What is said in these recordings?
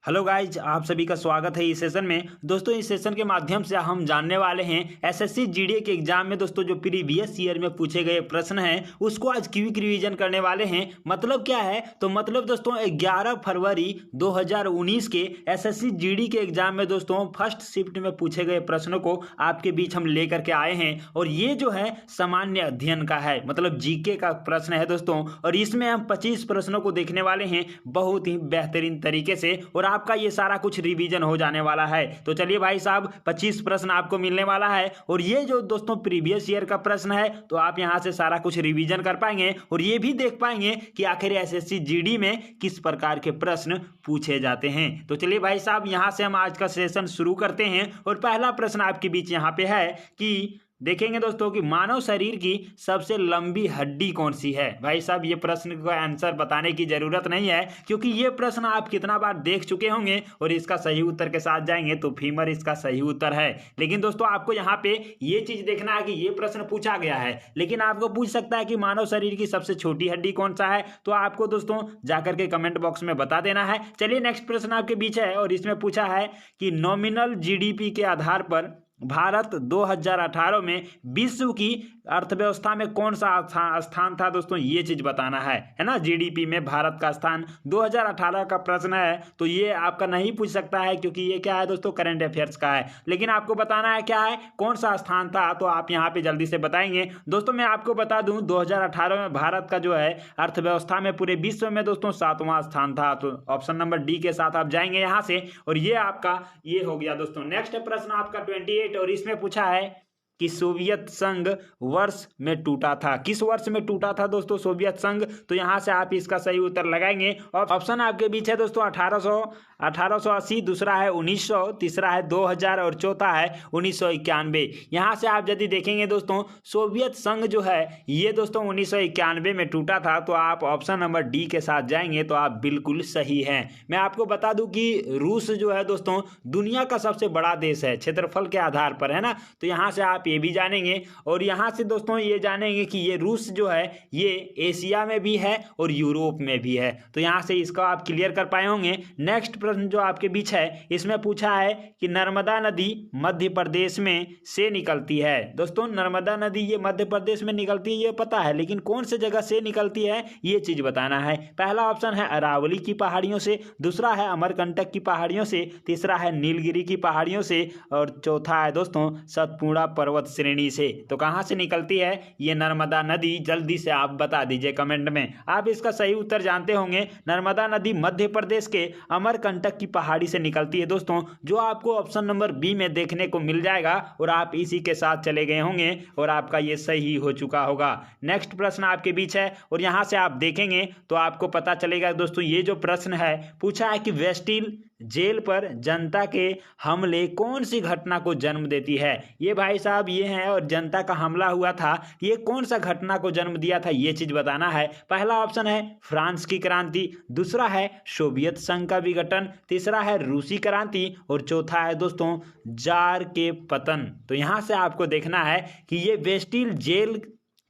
Hello guys, आप सभी का स्वागत है इस सेशन में। दोस्तों, इस सेशन के माध्यम से हम जानने वाले हैं एसएससी जीडी के एग्जाम में दोस्तों जो प्रीवियस ईयर में पूछे गए प्रश्न हैं उसको आज क्विक रिवीजन करने वाले हैं। मतलब क्या है, तो मतलब दोस्तों 11 फरवरी 2019 के एसएससी जीडी के एग्जाम में दोस्तों फर्स्ट शिफ्ट में पूछे गए प्रश्नों को आपके बीच हम लेकर के आए हैं। और ये जो है सामान्य अध्ययन का है, मतलब जीके का प्रश्न है दोस्तों। और इसमें हम 25 प्रश्नों को देखने वाले हैं बहुत ही बेहतरीन तरीके से, और आपका ये सारा कुछ रिवीजन हो जाने वाला है। तो चलिए भाई साहब, 25 प्रश्न आपको मिलने वाला है। और ये जो दोस्तों प्रीवियस ईयर का प्रश्न है, तो आप यहां से सारा कुछ रिवीजन कर पाएंगे और ये भी देख पाएंगे कि आखिर एसएससी जीडी में किस प्रकार के प्रश्न पूछे जाते हैं। तो चलिए भाई साहब, यहां से हम आज का सेशन शुरू करते हैं। और पहला प्रश्न आपके बीच यहां पे है कि देखेंगे दोस्तों कि मानव शरीर की सबसे लंबी हड्डी कौन सी है। भाई साहब, ये प्रश्न का आंसर बताने की जरूरत नहीं है, क्योंकि ये प्रश्न आप कितना बार देख चुके होंगे। और इसका सही उत्तर के साथ जाएंगे तो फीमर इसका सही उत्तर है। लेकिन दोस्तों आपको यहाँ पे ये चीज देखना है कि ये प्रश्न पूछा गया है, लेकिन आपको पूछ सकता है कि मानव शरीर की सबसे छोटी हड्डी कौन सा है। तो आपको दोस्तों जाकर के कमेंट बॉक्स में बता देना है। चलिए नेक्स्ट प्रश्न आपके बीच है, और इसमें पूछा है कि नॉमिनल जीडीपी के आधार पर भारत 2018 में विश्व की अर्थव्यवस्था में कौन सा स्थान था। दोस्तों ये चीज बताना है ना। जीडीपी में भारत का स्थान 2018 का प्रश्न है, तो ये आपका नहीं पूछ सकता है, क्योंकि ये क्या है दोस्तों, करंट अफेयर्स का है। लेकिन आपको बताना है क्या है, कौन सा स्थान था, तो आप यहाँ पे जल्दी से बताएंगे। दोस्तों मैं आपको बता दूं 2018 में भारत का जो है अर्थव्यवस्था में पूरे विश्व में दोस्तों 7वां स्थान था। तो ऑप्शन नंबर डी के साथ आप जाएंगे यहाँ से, और ये आपका ये हो गया दोस्तों। नेक्स्ट प्रश्न आपका 28, और इसमें पूछा है कि सोवियत संघ वर्ष में टूटा था। किस वर्ष में टूटा था दोस्तों सोवियत संघ। तो यहां से आप इसका सही उत्तर लगाएंगे। और ऑप्शन आपके बीच है दोस्तों 1880, दूसरा है 1900, तीसरा है 2000 और चौथा है 1991। यहां से आप यदि देखेंगे दोस्तों सोवियत संघ जो है ये दोस्तों 1991 में टूटा था। तो आप ऑप्शन नंबर डी के साथ जाएंगे तो आप बिल्कुल सही हैं। मैं आपको बता दूं कि रूस जो है दोस्तों दुनिया का सबसे बड़ा देश है क्षेत्रफल के आधार पर, है ना। तो यहां से आप ये भी जानेंगे, और यहां से दोस्तों ये जानेंगे कि ये रूस जो है ये एशिया में भी है और यूरोप में भी है। तो यहां से इसका आप क्लियर कर पाए होंगे। नेक्स्ट प्रश्न जो आपके बीच है, इसमें पूछा है कि नर्मदा नदी मध्य प्रदेश में से निकलती है। दोस्तों नर्मदा नदी ये मध्य प्रदेश में निकलती है ये पता है, लेकिन कौन से जगह से निकलती है ये चीज बताना है। पहला ऑप्शन है अरावली की पहाड़ियों से, दूसरा है अमरकंटक की पहाड़ियों से, तीसरा है नीलगिरी की पहाड़ियों से, और चौथा है दोस्तों सतपुड़ा पर्वत श्रेणी से। तो कहां से निकलती है ये नर्मदा नदी, जल्दी से आप बता दीजिए कमेंट में। आप इसका सही उत्तर जानते होंगे। नर्मदा नदी मध्य प्रदेश के अमरकंटक की पहाड़ी से निकलती है दोस्तों, जो आपको ऑप्शन नंबर बी में देखने को मिल जाएगा। और आप इसी के साथ चले गए होंगे और आपका ये सही हो चुका होगा। नेक्स्ट प्रश्न आपके बीच है, और यहां से आप देखेंगे तो आपको पता चलेगा दोस्तों ये जो प्रश्न है पूछा है कि वेस्टिल जेल पर जनता के हमले कौन सी घटना को जन्म देती है। ये भाई साहब ये है, और जनता का हमला हुआ था ये कौन सा घटना को जन्म दिया था ये चीज बताना है। पहला ऑप्शन है फ्रांस की क्रांति, दूसरा है सोवियत संघ का विघटन, तीसरा है रूसी क्रांति, और चौथा है दोस्तों जार के पतन। तो यहां से आपको देखना है कि ये वेस्टिल जेल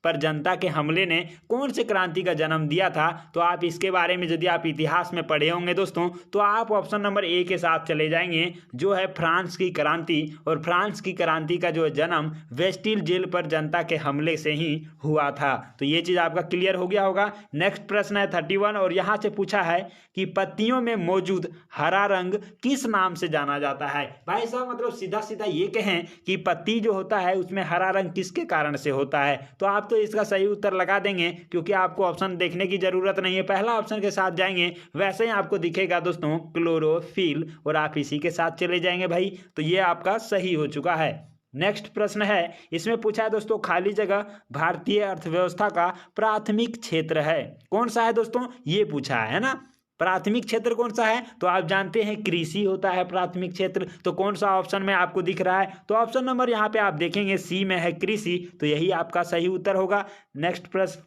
पर जनता के हमले ने कौन से क्रांति का जन्म दिया था। तो आप इसके बारे में यदि आप इतिहास में पढ़े होंगे दोस्तों, तो आप ऑप्शन नंबर ए के साथ चले जाएंगे, जो है फ्रांस की क्रांति। और फ्रांस की क्रांति का जो जन्म वेस्टिल जेल पर जनता के हमले से ही हुआ था। तो ये चीज आपका क्लियर हो गया होगा। नेक्स्ट प्रश्न है 31, और यहां से पूछा है कि पत्तियों में मौजूद हरा रंग किस नाम से जाना जाता है। भाई साहब मतलब सीधा सीधा ये कहें कि पत्ती जो होता है उसमें हरा रंग किसके कारण से होता है, तो आप तो इसका सही उत्तर लगा देंगे, क्योंकि आपको ऑप्शन देखने की जरूरत नहीं है। पहला ऑप्शन के साथ जाएंगे वैसे ही आपको दिखेगा दोस्तों क्लोरोफिल, और आप इसी के साथ चले जाएंगे भाई। तो ये आपका सही हो चुका है। नेक्स्ट प्रश्न है, इसमें पूछा है दोस्तों खाली जगह भारतीय अर्थव्यवस्था का प्राथमिक क्षेत्र है कौन सा है। दोस्तों ये पूछा है ना, प्राथमिक क्षेत्र कौन सा है। तो आप जानते हैं कृषि होता है प्राथमिक क्षेत्र। तो कौन सा ऑप्शन में आपको दिख रहा है, तो ऑप्शन नंबर यहाँ पे आप देखेंगे सी में है कृषि। तो यही आपका सही उत्तर होगा। नेक्स्ट प्रश्न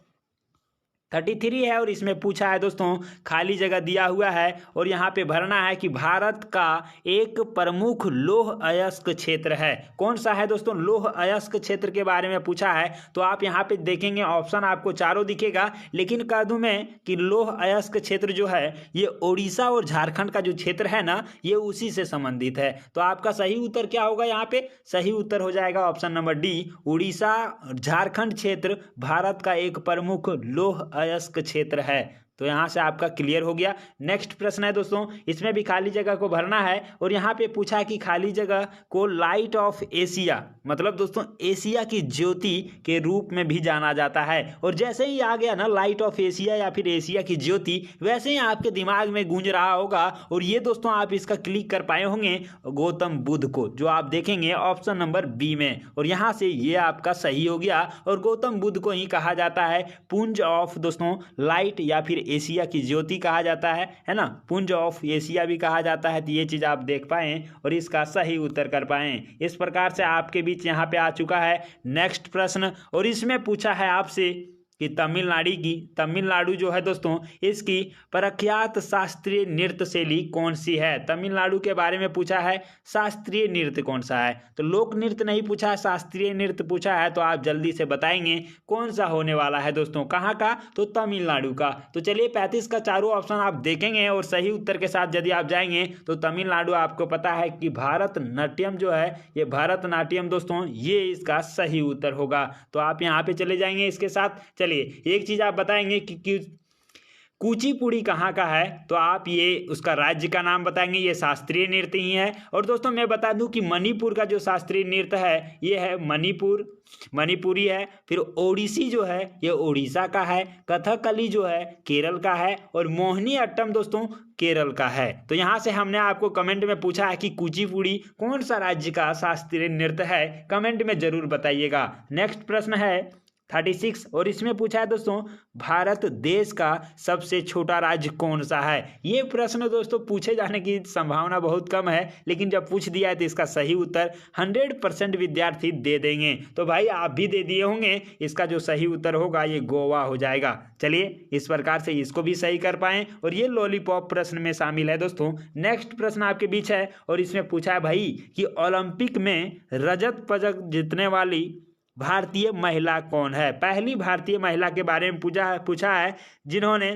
33 है और इसमें पूछा है दोस्तों, खाली जगह दिया हुआ है और यहाँ पे भरना है कि भारत का एक प्रमुख लौह अयस्क क्षेत्र है। कौन सा है दोस्तों? लौह अयस्क क्षेत्र के बारे में पूछा है। तो आप यहाँ पे देखेंगे ऑप्शन आपको चारों दिखेगा, लेकिन कह दूं मैं कि लौह अयस्क क्षेत्र जो है ये उड़ीसा और झारखंड का जो क्षेत्र है ना, ये उसी से संबंधित है। तो आपका सही उत्तर क्या होगा? यहाँ पे सही उत्तर हो जाएगा option number D, Orissa Jharkhand क्षेत्र भारत का एक प्रमुख लौह अयस्क क्षेत्र है। तो यहाँ से आपका क्लियर हो गया। नेक्स्ट प्रश्न है दोस्तों, इसमें भी खाली जगह को भरना है और यहाँ पे पूछा है कि खाली जगह को लाइट ऑफ एशिया, मतलब दोस्तों एशिया की ज्योति के रूप में भी जाना जाता है। और जैसे ही आ गया ना लाइट ऑफ एशिया या फिर एशिया की ज्योति, वैसे ही आपके दिमाग में गूंज रहा होगा और ये दोस्तों आप इसका क्लिक कर पाए होंगे गौतम बुद्ध को, जो आप देखेंगे ऑप्शन नंबर बी में। और यहाँ से ये आपका सही हो गया और गौतम बुद्ध को ही कहा जाता है पुंज ऑफ दोस्तों लाइट या फिर एशिया की ज्योति कहा जाता है ना, पुंज ऑफ एशिया भी कहा जाता है। तो ये चीज आप देख पाएं और इसका सही उत्तर कर पाएं। इस प्रकार से आपके बीच यहाँ पे आ चुका है नेक्स्ट प्रश्न और इसमें पूछा है आपसे कि तमिलनाडु जो है दोस्तों, इसकी प्रख्यात शास्त्रीय नृत्य शैली कौन सी है? तमिलनाडु के बारे में पूछा है, शास्त्रीय नृत्य कौन सा है? तो लोक नृत्य नहीं पूछा है, शास्त्रीय नृत्य पूछा है। तो आप जल्दी से बताएंगे कौन सा होने वाला है दोस्तों, कहाँ का? तो तमिलनाडु का। तो चलिए 35 का चारों ऑप्शन आप देखेंगे और सही उत्तर के साथ यदि आप जाएंगे तो तमिलनाडु आपको पता है कि भारतनाट्यम जो है, ये भारतनाट्यम दोस्तों, ये इसका सही उत्तर होगा। तो आप यहाँ पे चले जाएंगे इसके साथ। चलिए एक चीज आप बताएंगे कि कुचिपुड़ी कहाँ का है, तो आप ये उसका राज्य का नाम बताएंगे, ये शास्त्रीय नृत्य ही है। और दोस्तों मैं बता दूं कि मणिपुर का जो शास्त्रीय नृत्य है ये है मणिपुरी है। फिर ओडिसी जो है ये उड़ीसा का है, कथकली जो है केरल का है और मोहिनी अट्टम दोस्तों केरल का है। तो यहाँ से हमने आपको कमेंट में पूछा है कि कुचिपुड़ी कौन सा राज्य का शास्त्रीय नृत्य है, कमेंट में जरूर बताइएगा। नेक्स्ट प्रश्न है 36 और इसमें पूछा है दोस्तों, भारत देश का सबसे छोटा राज्य कौन सा है? ये प्रश्न दोस्तों पूछे जाने की संभावना बहुत कम है, लेकिन जब पूछ दिया है तो इसका सही उत्तर 100% विद्यार्थी दे देंगे। तो भाई आप भी दे दिए होंगे, इसका जो सही उत्तर होगा ये गोवा हो जाएगा। चलिए इस प्रकार से इसको भी सही कर पाएं और ये लॉलीपॉप प्रश्न में शामिल है दोस्तों। नेक्स्ट प्रश्न आपके बीच है और इसमें पूछा है भाई कि ओलंपिक में रजत पदक जीतने वाली भारतीय महिला कौन है? पहली भारतीय महिला के बारे में पूछा है जिन्होंने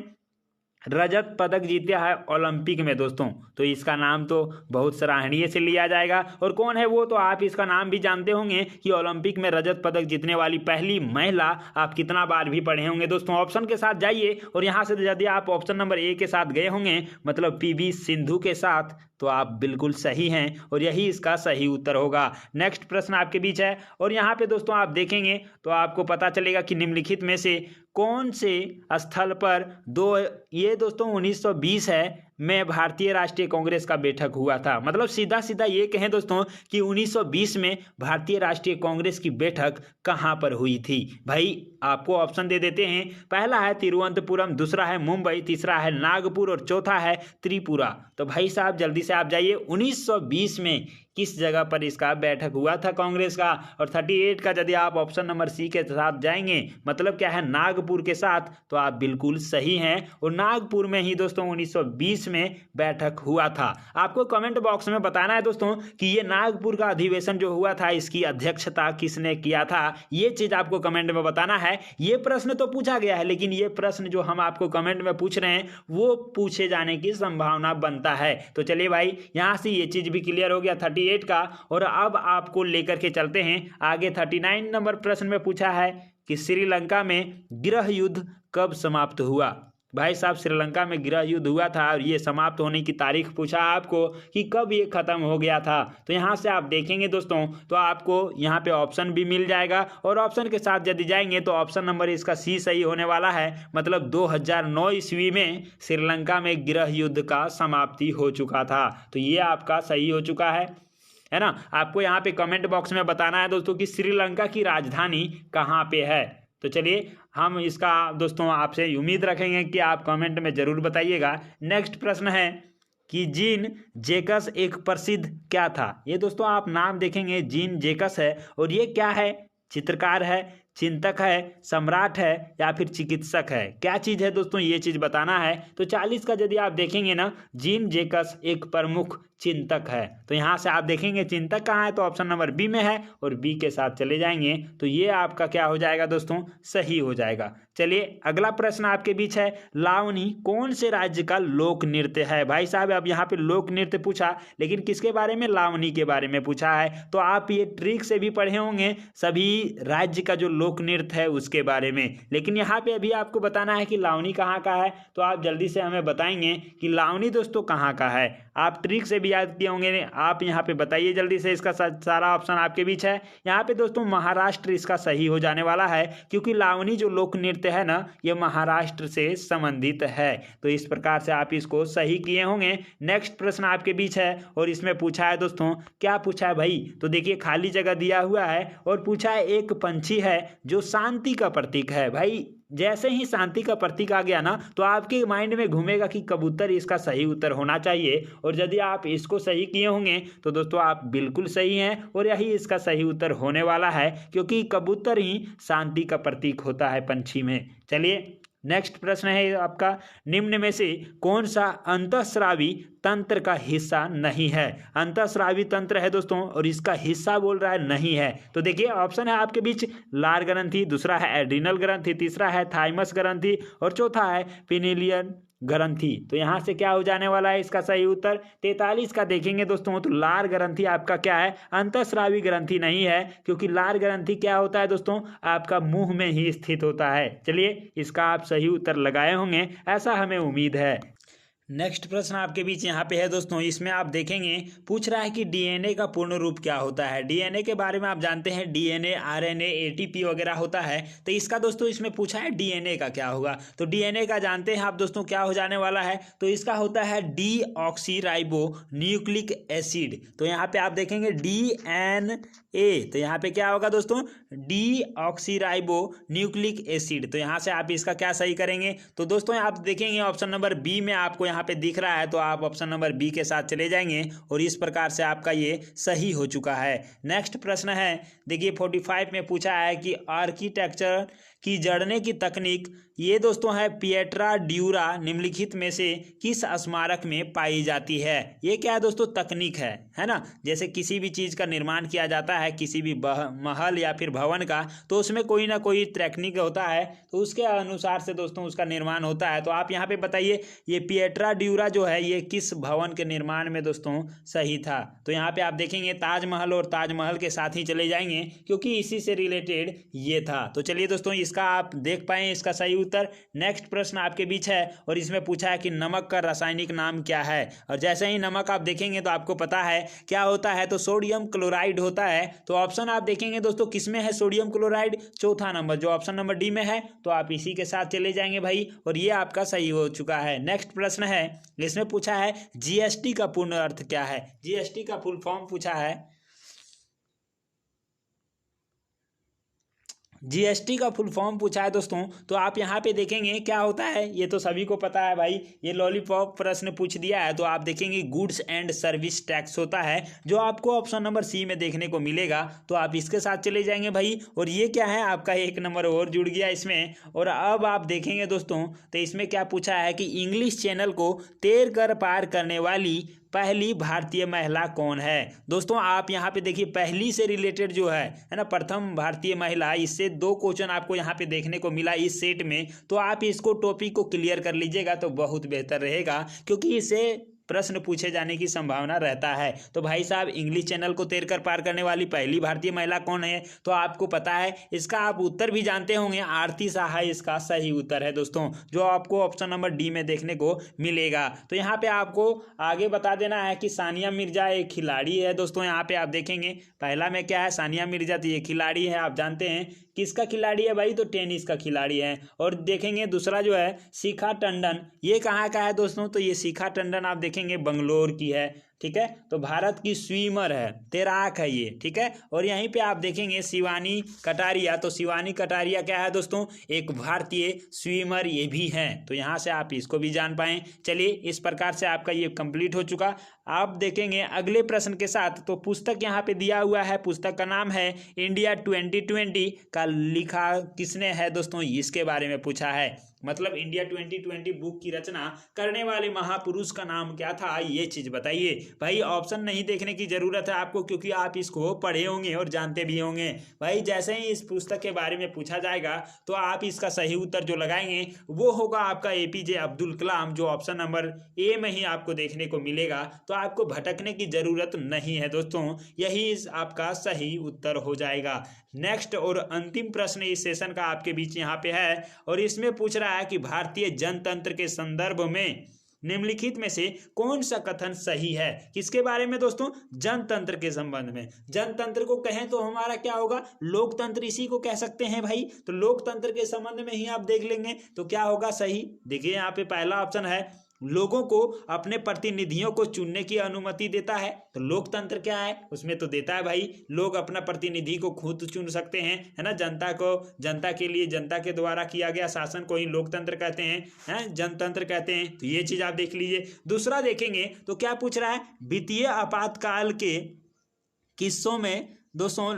रजत पदक जीता है ओलंपिक में दोस्तों। तो इसका नाम तो बहुत सराहनीय से लिया जाएगा और कौन है वो तो आप इसका नाम भी जानते होंगे कि ओलंपिक में रजत पदक जीतने वाली पहली महिला आप कितना बार भी पढ़े होंगे दोस्तों। ऑप्शन के साथ जाइए और यहाँ से यदि आप ऑप्शन नंबर ए के साथ गए होंगे, मतलब पीवी सिंधु के साथ, तो आप बिल्कुल सही हैं और यही इसका सही उत्तर होगा। नेक्स्ट प्रश्न आपके बीच है और यहाँ पे दोस्तों आप देखेंगे तो आपको पता चलेगा कि निम्नलिखित में से कौन से स्थल पर ये दोस्तों 1920 है में भारतीय राष्ट्रीय कांग्रेस का बैठक हुआ था। मतलब सीधा सीधा ये कहें दोस्तों कि 1920 में भारतीय राष्ट्रीय कांग्रेस की बैठक कहाँ पर हुई थी? भाई आपको ऑप्शन दे देते हैं। पहला है तिरुवनंतपुरम, दूसरा है मुंबई, तीसरा है नागपुर और चौथा है त्रिपुरा। तो भाई साहब जल्दी से आप जाइए 1920 में किस जगह पर इसका बैठक हुआ था कांग्रेस का। और 38 का यदि आप ऑप्शन नंबर सी के साथ जाएंगे, मतलब क्या है नागपुर के साथ, तो आप बिल्कुल सही हैं और नागपुर में ही दोस्तों 1920 में बैठक हुआ था। आपको कमेंट बॉक्स में बताना है दोस्तों कि ये नागपुर का अधिवेशन जो हुआ था इसकी अध्यक्षता किसने किया था, ये चीज आपको कमेंट में बताना है। ये प्रश्न तो पूछा गया है, लेकिन ये प्रश्न जो हम आपको कमेंट में पूछ रहे हैं वो पूछे जाने की संभावना बनता है। तो चलिए भाई यहाँ से ये चीज भी क्लियर हो गया 38 का। और अब आपको लेकर के चलते हैं आगे। 39 नंबर प्रश्न में पूछा है कि श्रीलंका में गृह युद्ध कब समाप्त हुआ? भाई साहब श्रीलंका में गृह युद्ध हुआ था और ये समाप्त होने की तारीख पूछा आपको कि कब ये खत्म हो गया था। तो यहाँ से आप देखेंगे दोस्तों तो आपको यहाँ पे ऑप्शन भी मिल जाएगा और ऑप्शन के साथ यदि जाएंगे तो ऑप्शन नंबर इसका सी सही होने वाला है। मतलब 2009 ईस्वी में श्रीलंका में गृह युद्ध का समाप्ति हो चुका था। तो ये आपका सही हो चुका है ना। आपको यहाँ पे कमेंट बॉक्स में बताना है दोस्तों कि श्रीलंका की राजधानी कहाँ पे है। तो चलिए हम इसका दोस्तों आपसे उम्मीद रखेंगे कि आप कमेंट में जरूर बताइएगा। नेक्स्ट प्रश्न है कि जीन जैकस एक प्रसिद्ध क्या था? ये दोस्तों आप नाम देखेंगे जीन जैकस है और ये क्या है? चित्रकार है। चिंतक है, सम्राट है या फिर चिकित्सक है? क्या चीज़ है दोस्तों, ये चीज़ बताना है। तो 40 का यदि आप देखेंगे ना, जीन जैकस एक प्रमुख चिंतक है। तो यहाँ से आप देखेंगे चिंतक कहाँ है, तो ऑप्शन नंबर बी में है और बी के साथ चले जाएंगे तो ये आपका क्या हो जाएगा दोस्तों, सही हो जाएगा। चलिए अगला प्रश्न आपके बीच है, लावनी कौन से राज्य का लोक नृत्य है? भाई साहब अब यहाँ पे लोक नृत्य पूछा, लेकिन किसके बारे में, लावनी के बारे में पूछा है। तो आप ये ट्रिक से भी पढ़े होंगे सभी राज्य का जो लोक नृत्य है उसके बारे में, लेकिन यहाँ पे अभी आपको बताना है कि लावनी कहाँ का है। तो आप जल्दी से हमें बताएंगे कि लावनी दोस्तों कहाँ का है। आप ट्रिक से भी याद किए होंगे, आप यहाँ पे बताइए जल्दी से। इसका सारा ऑप्शन आपके बीच है। यहाँ पे दोस्तों महाराष्ट्र इसका सही हो जाने वाला है, क्योंकि लावनी जो लोक नृत्य है ना, ये महाराष्ट्र से संबंधित है। तो इस प्रकार से आप इसको सही किए होंगे। नेक्स्ट प्रश्न आपके बीच है और इसमें पूछा है दोस्तों, क्या पूछा है भाई, तो देखिए खाली जगह दिया हुआ है और पूछा है एक पंछी है जो शांति का प्रतीक है। भाई जैसे ही शांति का प्रतीक आ गया ना, तो आपके माइंड में घूमेगा कि कबूतर इसका सही उत्तर होना चाहिए। और यदि आप इसको सही किए होंगे तो दोस्तों आप बिल्कुल सही हैं और यही इसका सही उत्तर होने वाला है, क्योंकि कबूतर ही शांति का प्रतीक होता है पंछी में। चलिए नेक्स्ट प्रश्न है आपका, निम्न में से कौन सा अंतःस्रावी तंत्र का हिस्सा नहीं है? अंतःस्रावी तंत्र है दोस्तों और इसका हिस्सा बोल रहा है नहीं है। तो देखिए ऑप्शन है आपके बीच, लार ग्रंथि, दूसरा है एड्रिनल ग्रंथि, तीसरा है थाइमस ग्रंथि और चौथा है पिनेलियन ग्रंथि। तो यहाँ से क्या हो जाने वाला है इसका सही उत्तर? 43 का देखेंगे दोस्तों तो लार ग्रंथि आपका क्या है, अंतःस्रावी ग्रंथि नहीं है, क्योंकि लार ग्रंथि क्या होता है दोस्तों, आपका मुंह में ही स्थित होता है। चलिए इसका आप सही उत्तर लगाए होंगे, ऐसा हमें उम्मीद है। नेक्स्ट प्रश्न आपके बीच यहाँ पे है दोस्तों, इसमें आप देखेंगे पूछ रहा है कि डीएनए का पूर्ण रूप क्या होता है। डीएनए के बारे में आप जानते हैं, डीएनए, आरएनए, एटीपी वगैरह होता है। तो इसका दोस्तों इसमें पूछा है डीएनए का क्या होगा। तो डीएनए का जानते हैं आप दोस्तों क्या हो जाने वाला है, तो इसका होता है डीऑक्सीराइबो न्यूक्लिक एसिड। तो यहाँ पे आप देखेंगे डीएनए, तो यहाँ पे क्या होगा दोस्तों, डीऑक्सीराइबो न्यूक्लिक एसिड। तो यहाँ से आप इसका क्या सही करेंगे, तो दोस्तों आप देखेंगे ऑप्शन नंबर बी में आपको यहाँ पे दिख रहा है, तो आप ऑप्शन नंबर बी के साथ चले जाएंगे और इस प्रकार से आपका ये सही हो चुका है। नेक्स्ट प्रश्न है, देखिए 45 में पूछा है कि आर्किटेक्चर की जड़ने की तकनीक, ये दोस्तों है पिएट्रा ड्यूरा, निम्नलिखित में से किस स्मारक में पाई जाती है? ये क्या है दोस्तों, तकनीक है ना। जैसे किसी भी चीज़ का निर्माण किया जाता है, किसी भी महल या फिर भवन का, तो उसमें कोई ना कोई तकनीक होता है, तो उसके अनुसार से दोस्तों उसका निर्माण होता है। तो आप यहाँ पे बताइए ये पिएट्रा ड्यूरा जो है ये किस भवन के निर्माण में दोस्तों सही था? तो यहाँ पे आप देखेंगे ताजमहल, और ताजमहल के साथ ही चले जाएंगे क्योंकि इसी से रिलेटेड ये था। तो चलिए दोस्तों इसका आप देख पाए इसका सही उत्तर। नेक्स्ट प्रश्न आपके बीच है और इसमें पूछा है कि नमक का रासायनिक नाम क्या है। और जैसे ही नमक आप देखेंगे तो आपको पता है क्या होता है, तो सोडियम क्लोराइड होता है। तो ऑप्शन आप देखेंगे दोस्तों किसमें है सोडियम क्लोराइड, चौथा नंबर जो ऑप्शन नंबर डी में है। तो आप इसी के साथ चले जाएंगे भाई और ये आपका सही हो चुका है। नेक्स्ट प्रश्न है, इसमें पूछा है जीएसटी का पूर्ण अर्थ क्या है? जीएसटी का फुल फॉर्म पूछा है। जीएसटी का फुल फॉर्म पूछा है दोस्तों, तो आप यहाँ पे देखेंगे क्या होता है, ये तो सभी को पता है भाई, ये लॉलीपॉप प्रश्न पूछ दिया है। तो आप देखेंगे गुड्स एंड सर्विस टैक्स होता है, जो आपको ऑप्शन नंबर सी में देखने को मिलेगा। तो आप इसके साथ चले जाएंगे भाई और ये क्या है आपका एक नंबर और जुड़ गया इसमें। और अब आप देखेंगे दोस्तों तो इसमें क्या पूछा है कि इंग्लिश चैनल को तैर कर पार करने वाली पहली भारतीय महिला कौन है? दोस्तों आप यहाँ पे देखिए पहली से रिलेटेड जो है ना, प्रथम भारतीय महिला, इससे 2 क्वेश्चन आपको यहाँ पे देखने को मिला इस सेट में। तो आप इसको टॉपिक को क्लियर कर लीजिएगा तो बहुत बेहतर रहेगा, क्योंकि इससे प्रश्न पूछे जाने की संभावना रहता है। तो भाई साहब इंग्लिश चैनल को तैर कर पार करने वाली पहली भारतीय महिला कौन है? तो आपको पता है, इसका आप उत्तर भी जानते होंगे, आरती साहा इसका सही उत्तर है दोस्तों, जो आपको ऑप्शन नंबर डी में देखने को मिलेगा। तो यहाँ पे आपको आगे बता देना है कि सानिया मिर्जा एक खिलाड़ी है दोस्तों। यहाँ पे आप देखेंगे पहला में क्या है, सानिया मिर्जा, तो ये खिलाड़ी है, आप जानते हैं किसका खिलाड़ी है भाई, तो टेनिस का खिलाड़ी है। और देखेंगे दूसरा जो है शिखा टंडन, ये कहाँ का है दोस्तों, तो ये शिखा टंडन आप देखेंगे बंगलोर की है ठीक है, तो भारत की स्विमर है, तैराक है ये, ठीक है। और यहीं पे आप देखेंगे शिवानी कटारिया, तो शिवानी कटारिया क्या है दोस्तों, एक भारतीय स्विमर ये भी हैं, तो यहाँ से आप इसको भी जान पाएं। चलिए, इस प्रकार से आपका ये कंप्लीट हो चुका। आप देखेंगे अगले प्रश्न के साथ, तो पुस्तक यहाँ पे दिया हुआ है, पुस्तक का नाम है इंडिया 2020 का लिखा किसने है दोस्तों, इसके बारे में पूछा है। मतलब इंडिया 2020 बुक की रचना करने वाले महापुरुष का नाम क्या था, ये चीज बताइए। भाई ऑप्शन नहीं देखने की जरूरत है आपको, क्योंकि आप इसको पढ़े होंगे और जानते भी होंगे। भाई जैसे ही इस पुस्तक के बारे में पूछा जाएगा तो आप इसका सही उत्तर जो लगाएंगे वो होगा आपका एपीजे अब्दुल कलाम, जो ऑप्शन नंबर ए में ही आपको देखने को मिलेगा। तो आपको भटकने की जरूरत नहीं है दोस्तों, यही आपका सही उत्तर हो जाएगा। नेक्स्ट और अंतिम प्रश्न इस सेशन का आपके बीच यहाँ पे है, और इसमें पूछ रहा है कि भारतीय जनतंत्र के संदर्भ में निम्नलिखित में से कौन सा कथन सही है। किसके बारे में दोस्तों, जनतंत्र के संबंध में। जनतंत्र को कहें तो हमारा क्या होगा, लोकतंत्र इसी को कह सकते हैं भाई। तो लोकतंत्र के संबंध में ही आप देख लेंगे तो क्या होगा सही। देखिए यहाँ पे पहला ऑप्शन है, लोगों को अपने प्रतिनिधियों को चुनने की अनुमति देता है। तो लोकतंत्र क्या है, उसमें तो देता है भाई, लोग अपना प्रतिनिधि को खुद चुन सकते हैं, है ना। जनता को, जनता के लिए, जनता के द्वारा किया गया शासन को ही लोकतंत्र कहते हैं, जनतंत्र कहते हैं। तो ये चीज आप देख लीजिए। दूसरा देखेंगे तो क्या पूछ रहा है, वित्तीय आपातकाल के किस्सों में दोस्तों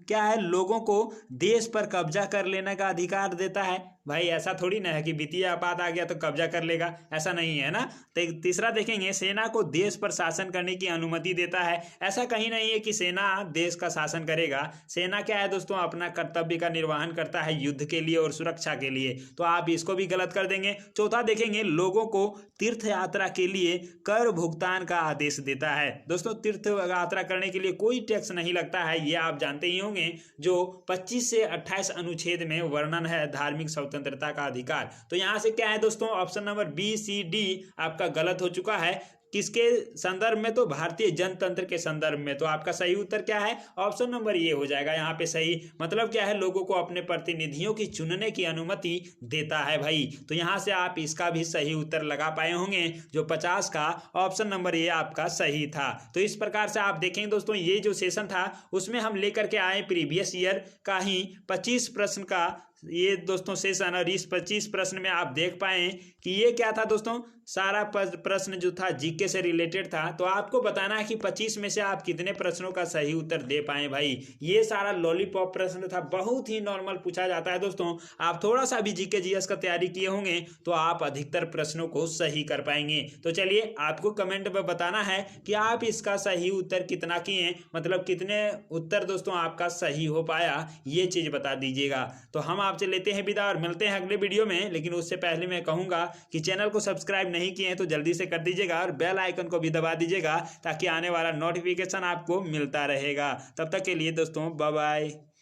क्या है, लोगों को देश पर कब्जा कर लेने का अधिकार देता है। भाई ऐसा थोड़ी ना है कि वित्तीय आपात आ गया तो कब्जा कर लेगा, ऐसा नहीं है ना। तो तीसरा देखेंगे, सेना को देश पर शासन करने की अनुमति देता है। ऐसा कहीं नहीं है कि सेना देश का शासन करेगा। सेना क्या है दोस्तों, अपना कर्तव्य का निर्वहन करता है युद्ध के लिए और सुरक्षा के लिए। तो आप इसको भी गलत कर देंगे। चौथा देखेंगे, लोगों को तीर्थ यात्रा के लिए कर भुगतान का आदेश देता है। दोस्तों तीर्थ यात्रा करने के लिए कोई टैक्स नहीं लगता है, ये आप जानते ही होंगे, जो 25 से 28 अनुच्छेद में वर्णन है धार्मिक स्वतंत्रता का अधिकार। तो यहां से क्या है दोस्तों, option number B C D आपका गलत हो चुका है। किसके संदर्भ में, तो भारतीय जनतंत्र के संदर्भ में। तो आपका सही उत्तर क्या है, ऑप्शन नंबर ये हो जाएगा यहाँ पे सही। मतलब क्या है, लोगों को अपने प्रतिनिधियों की चुनने की अनुमति देता है भाई। तो यहाँ से आप इसका भी सही उत्तर लगा पाए होंगे, जो 50 का ऑप्शन नंबर ये आपका सही था। तो इस प्रकार से आप देखेंगे दोस्तों, ये जो सेशन था उसमें हम लेकर के आए प्रीवियस ईयर का ही 25 प्रश्न का ये दोस्तों सेशन। और इस 25 प्रश्न में आप देख पाए कि ये क्या था दोस्तों, सारा प्रश्न जो था जीके से रिलेटेड था। तो आपको बताना है कि 25 में से आप कितने प्रश्नों का सही उत्तर दे पाए भाई। ये सारा लॉलीपॉप प्रश्न था, बहुत ही नॉर्मल पूछा जाता है दोस्तों। आप थोड़ा सा भी जीके जीएस का तैयारी किए होंगे तो आप अधिकतर प्रश्नों को सही कर पाएंगे। तो चलिए, आपको कमेंट में बताना है कि आप इसका सही उत्तर कितना किए, मतलब कितने उत्तर दोस्तों आपका सही हो पाया, ये चीज बता दीजिएगा। तो हम आपसे लेते हैं विदा और मिलते हैं अगले वीडियो में। लेकिन उससे पहले मैं कहूंगा कि चैनल को सब्सक्राइब नहीं किए हैं तो जल्दी से कर दीजिएगा और बेल आइकन को भी दबा दीजिएगा, ताकि आने वाला नोटिफिकेशन आपको मिलता रहेगा। तब तक के लिए दोस्तों बाय बाय।